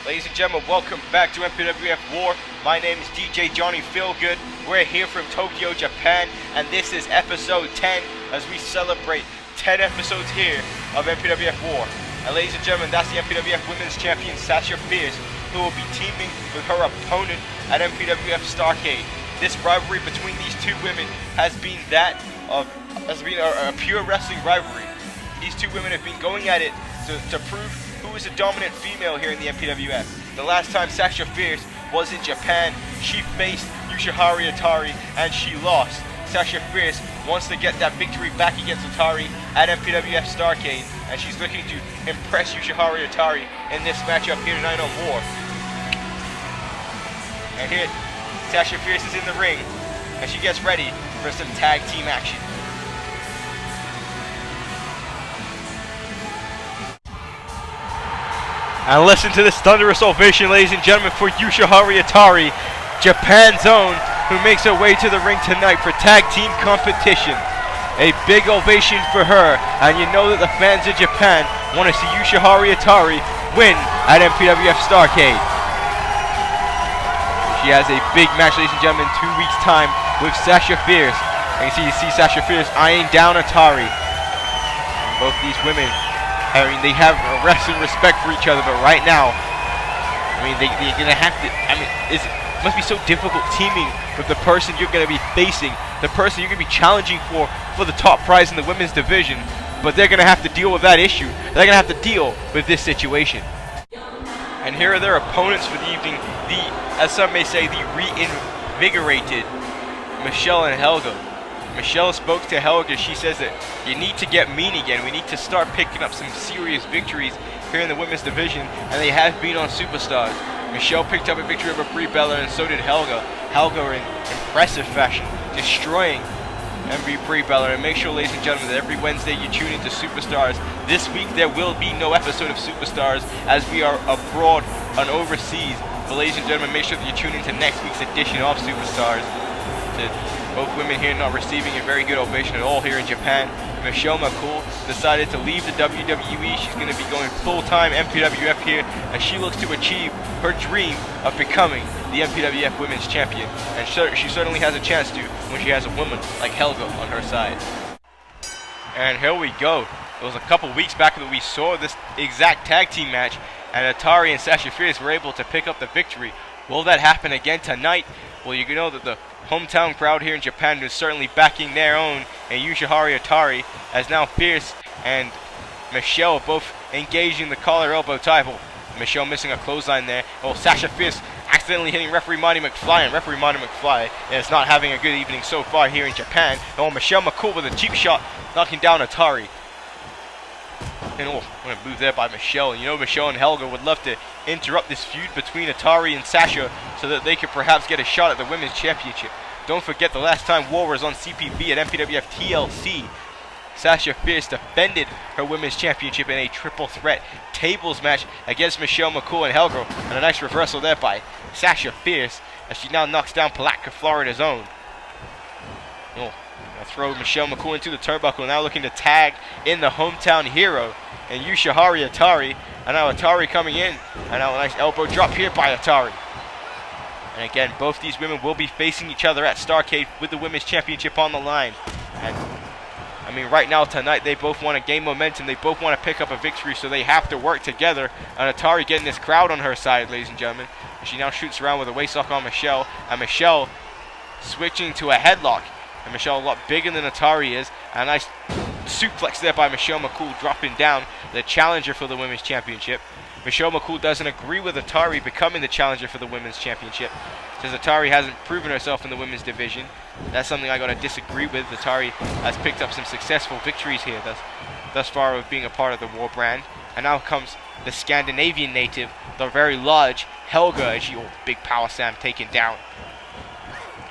Ladies and gentlemen, welcome back to MPWF WAR. My name is DJ Johnny Feelgood. We're here from Tokyo, Japan, and this is episode 10 as we celebrate 10 episodes here of MPWF WAR. And ladies and gentlemen, that's the MPWF Women's Champion Sasha Fierce, who will be teaming with her opponent at MPWF Starrcade. This rivalry between these two women has been a pure wrestling rivalry. These two women have been going at it to prove who is a dominant female here in the MPWF. The last time Sasha Fierce was in Japan, she faced Yushihari Itari and she lost. Sasha Fierce wants to get that victory back against Itari at MPWF Starrcade, and she's looking to impress Yushihari Itari in this matchup here tonight on WAR. And here, Sasha Fierce is in the ring, and she gets ready for some tag team action. And listen to this thunderous ovation, ladies and gentlemen, for Yushihari Itari, Japan's own, who makes her way to the ring tonight for tag team competition. A big ovation for her, and you know that the fans of Japan want to see Yushihari Itari win at MPWF Starrcade. She has a big match, ladies and gentlemen, in 2 weeks' time with Sasha Fierce. And you see Sasha Fierce eyeing down Itari. And both these women, I mean, they have a wrestling respect for each other, but right now, I mean, they're gonna have to. I mean, it must be so difficult teaming with the person you're gonna be facing, the person you're gonna be challenging for the top prize in the women's division. But they're gonna have to deal with that issue. They're gonna have to deal with this situation. And here are their opponents for the evening. As some may say, the reinvigorated Michelle and Helga. Michelle spoke to Helga. She says that you need to get mean again. We need to start picking up some serious victories here in the women's division, and they have been on Superstars. Michelle picked up a victory over Brie Bella, and so did Helga. Helga in impressive fashion, destroying Brie Bella. And make sure, ladies and gentlemen, that every Wednesday you tune into Superstars. This week there will be no episode of Superstars as we are abroad and overseas. But ladies and gentlemen, make sure that you tune into next week's edition of Superstars. Both women here not receiving a very good ovation at all here in Japan. Michelle McCool decided to leave the WWE. She's going to be going full-time MPWF here, and she looks to achieve her dream of becoming the MPWF Women's Champion. And she certainly has a chance to when she has a woman like Helga on her side. And here we go. It was a couple weeks back that we saw this exact tag team match, and Itari and Sasha Fierce were able to pick up the victory. Will that happen again tonight? Well, you know that the hometown crowd here in Japan is certainly backing their own, and Yushihari Itari, as now Fierce and Michelle both engaging the collar elbow tie. Well, Michelle missing a clothesline there. Oh, Sasha Fierce accidentally hitting referee Marty McFly, and referee Marty McFly is not having a good evening so far here in Japan. Oh, Michelle McCool with a cheap shot, knocking down Itari. And oh, what a move there by Michelle. You know, Michelle and Helga would love to interrupt this feud between Itari and Sasha so that they could perhaps get a shot at the Women's Championship. Don't forget the last time WAR was on CPV at MPWF TLC, Sasha Fierce defended her Women's Championship in a triple threat tables match against Michelle McCool and Helga. And a nice reversal there by Sasha Fierce as she now knocks down Palatka, Florida's own. Oh, throw Michelle McCool into the turnbuckle, now looking to tag in the hometown hero and Yushihari Itari. And now Itari coming in, and now a nice elbow drop here by Itari. And again, both these women will be facing each other at Starrcade with the Women's Championship on the line. And I mean, right now tonight they both want to gain momentum, they both want to pick up a victory, so they have to work together. And Itari getting this crowd on her side, ladies and gentlemen. And she now shoots around with a waist lock on Michelle, and Michelle switching to a headlock. And Michelle a lot bigger than Itari is. And a nice suplex there by Michelle McCool, dropping down the challenger for the Women's Championship. Michelle McCool doesn't agree with Itari becoming the challenger for the Women's Championship. Says Itari hasn't proven herself in the women's division. That's something I gotta disagree with. Itari has picked up some successful victories here thus far of being a part of the WAR brand. And now comes the Scandinavian native, the very large Helga, as she, big power slam taken down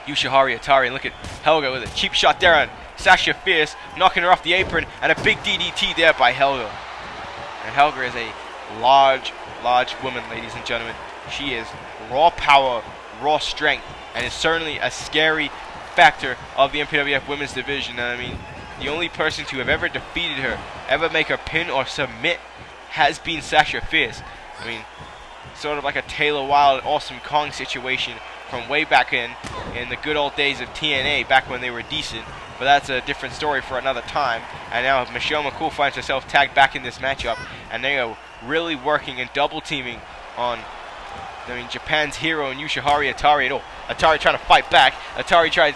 Yushihari Itari. And look at Helga with a cheap shot there on Sasha Fierce, knocking her off the apron, and a big DDT there by Helga. And Helga is a large woman, ladies and gentlemen. She is raw power, raw strength, and is certainly a scary factor of the MPWF women's division. And I mean, the only person to have ever defeated her, ever make her pin or submit, has been Sasha Fierce. I mean, sort of like a Taylor Wilde, Awesome Kong situation from way back in the good old days of TNA, back when they were decent. But that's a different story for another time. And now Michelle McCool finds herself tagged back in this matchup, and they are really working and double teaming on, Japan's hero and Yushihari Itari. Oh, Itari trying to fight back. Itari tries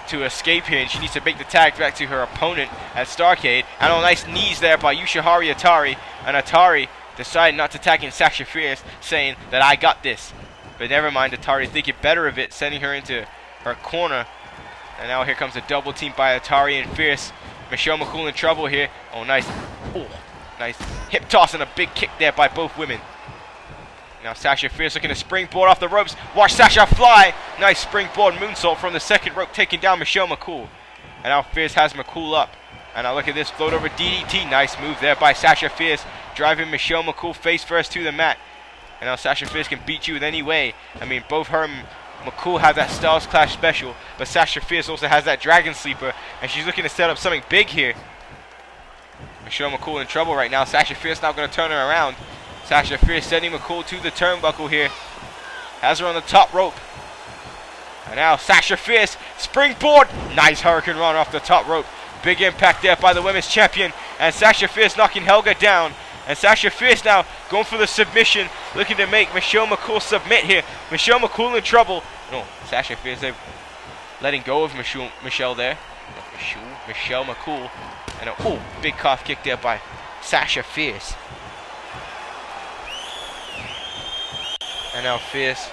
to escape here, and she needs to make the tag back to her opponent at Starrcade. And nice knees there by Yushihari Itari, and Itari decided not to tag in Sasha Fierce, saying that I got this. But never mind, Itari thinking better of it, sending her into her corner. And now here comes a double team by Itari and Fierce. Michelle McCool in trouble here. Oh, nice. Oh, nice hip toss and a big kick there by both women. Now Sasha Fierce looking to springboard off the ropes. Watch Sasha fly. Nice springboard moonsault from the second rope, taking down Michelle McCool. And now Fierce has McCool up. And now look at this float over DDT. Nice move there by Sasha Fierce, driving Michelle McCool face first to the mat. And now Sasha Fierce can beat you with any way. Both her and McCool have that Styles Clash special, but Sasha Fierce also has that Dragon Sleeper, and she's looking to set up something big here. Michelle McCool in trouble right now. Sasha Fierce now going to turn her around. Sasha Fierce sending McCool to the turnbuckle here. Has her on the top rope. And now Sasha Fierce, springboard. Nice Hurricane Run off the top rope. Big impact there by the women's champion. And Sasha Fierce knocking Helga down. And Sasha Fierce now going for the submission, looking to make Michelle McCool submit here. Michelle McCool in trouble. No, Sasha Fierce, they're letting go of Michelle there. Michelle McCool. And big calf kick there by Sasha Fierce. And now Fierce.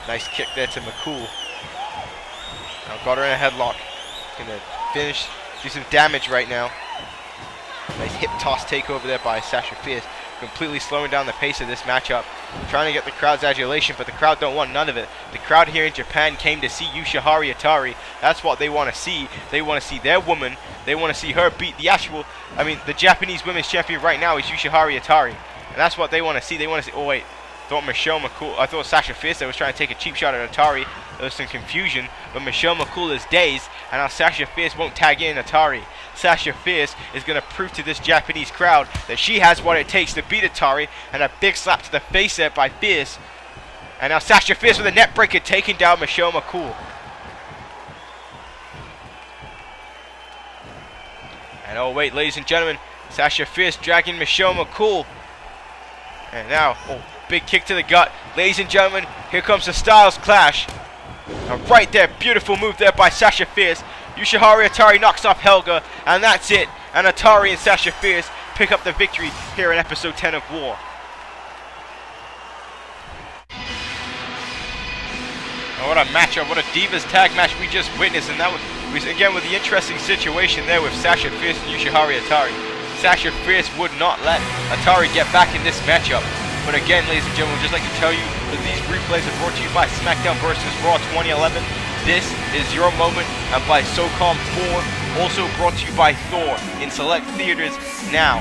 Nice kick there to McCool. Now got her in a headlock. Gonna finish, do some damage right now. Nice hip toss takeover there by Sasha Fierce, completely slowing down the pace of this matchup. Trying to get the crowd's adulation, but the crowd don't want none of it. The crowd here in Japan came to see Yushihari Itari. That's what they want to see. They want to see their woman. They want to see her beat the actual, the Japanese women's champion right now is Yushihari Itari. And that's what they want to see. They want to see, I thought Sasha Fierce was trying to take a cheap shot at Itari. There was some confusion, but Michelle McCool is dazed, and now Sasha Fierce won't tag in Itari. Sasha Fierce is going to prove to this Japanese crowd that she has what it takes to beat Itari, and a big slap to the face there by Fierce. And now Sasha Fierce with a net breaker taking down Michelle McCool. And ladies and gentlemen, Sasha Fierce dragging Michelle McCool. And now, big kick to the gut. Ladies and gentlemen, here comes the Styles Clash. And right there, beautiful move there by Sasha Fierce. Yushihari Itari knocks off Helga, and that's it. And Itari and Sasha Fierce pick up the victory here in episode 10 of War. And what a matchup, what a Divas tag match we just witnessed. And that was again with the interesting situation there with Sasha Fierce and Yushihari Itari. Sasha Fierce would not let Itari get back in this matchup. But again, ladies and gentlemen, we'd just like to tell you that these replays are brought to you by SmackDown vs. Raw 2011. This is your moment, and by SOCOM 4, also brought to you by Thor in select theaters now.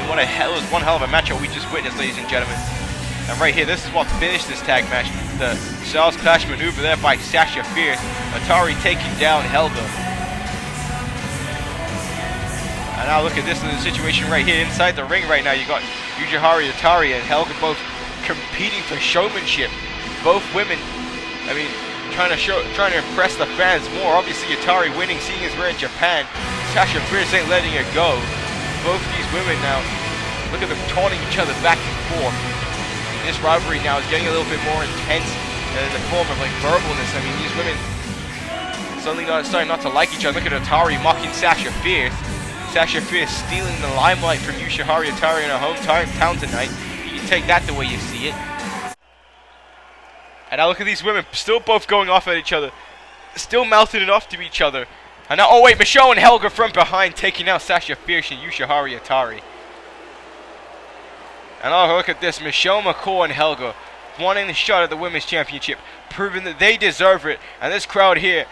What a hell is one hell of a matchup we just witnessed, ladies and gentlemen. And right here, this is what finished this tag match. The Styles Clash maneuver there by Sasha Fierce. Itari taking down Helga. And now look at this situation right here inside the ring right now. You got Yushihari Itari and Helga both competing for showmanship. Both women, trying to impress the fans more. Obviously Itari winning, seeing as we're in Japan. Sasha Fierce ain't letting it go. Both these women now, look at them taunting each other back and forth. This rivalry now is getting a little bit more intense in the form of verbalness. These women suddenly starting not to like each other. Look at Itari mocking Sasha Fierce. Sasha Fierce stealing the limelight from Yushihari Itari in her hometown tonight. You can take that the way you see it. And now look at these women, still both going off at each other. Still mouthing it off to each other. And now, Michelle and Helga from behind taking out Sasha Fierce and Yushihari Itari. And look at this, Michelle McCool and Helga wanting the shot at the Women's Championship, proving that they deserve it. And this crowd here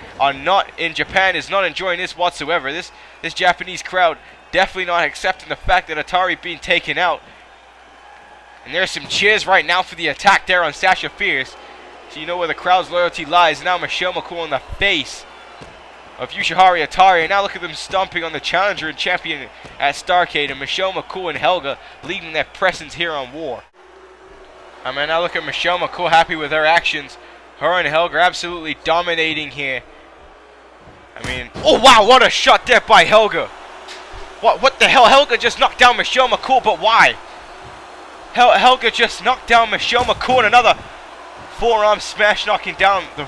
in Japan is not enjoying this whatsoever. This Japanese crowd definitely not accepting the fact that Itari being taken out. And there's some cheers right now for the attack there on Sasha Fierce. So you know where the crowd's loyalty lies. Now Michelle McCool in the face of Yushihari Itari. And now look at them stomping on the challenger and champion at Starrcade. And Michelle McCool and Helga leading their presence here on War. I mean, now look at Michelle McCool, happy with her actions. Her and Helga absolutely dominating here. I mean, oh wow, what a shot there by Helga. What the hell? Helga just knocked down Michelle McCool, but why? Helga just knocked down Michelle McCool, and another forearm smash, knocking down the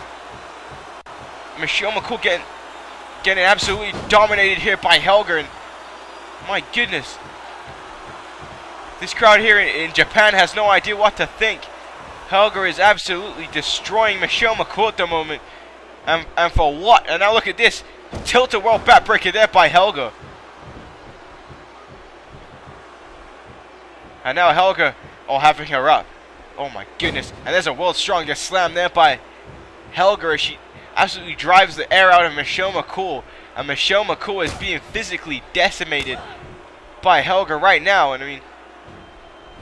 Michelle McCool, getting absolutely dominated here by Helga. And my goodness, this crowd here in Japan has no idea what to think. Helga is absolutely destroying Michelle McCool at the moment. And for what? And now look at this. Tilt-a-whirl backbreaker there by Helga. And now Helga, having her up. Oh my goodness. And there's a world's strongest slam there by Helga as she absolutely drives the air out of Michelle McCool. And Michelle McCool is being physically decimated by Helga right now. And I mean,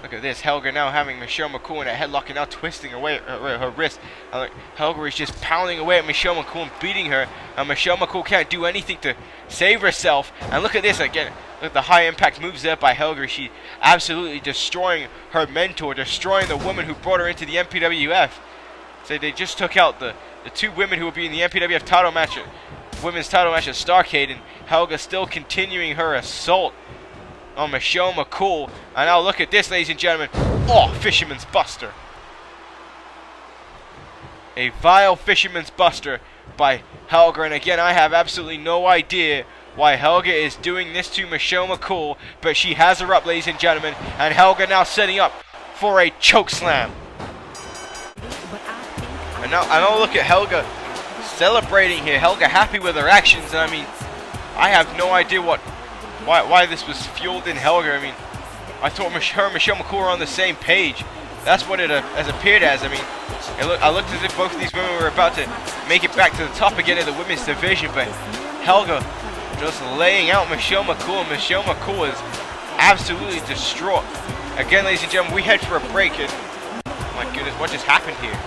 look at this. Helga now having Michelle McCool in a headlock and now twisting away her wrist. And Helga is just pounding away at Michelle McCool and beating her. And Michelle McCool can't do anything to save herself. And look at this again. Look at the high impact moves there by Helga. She absolutely destroying her mentor, destroying the woman who brought her into the MPWF. So they just took out the two women who will be in the MPWF title match, women's title match at Starrcade, and Helga still continuing her assault on Michelle McCool. And now look at this, ladies and gentlemen. Oh, Fisherman's Buster. A vile Fisherman's Buster by Helga. And again, I have absolutely no idea why Helga is doing this to Michelle McCool, but she has her up, ladies and gentlemen. And Helga now setting up for a choke slam. And now look at Helga celebrating here. Helga happy with her actions. And I mean, I have no idea why this was fueled in Helga. I mean, I thought her and Michelle McCool were on the same page. That's what it has appeared as. I mean, I looked as if both of these women were about to make it back to the top again of the women's division, but Helga just laying out Michelle McCool. Michelle McCool is absolutely distraught. Again, ladies and gentlemen, we head for a break, and oh my goodness, what just happened here?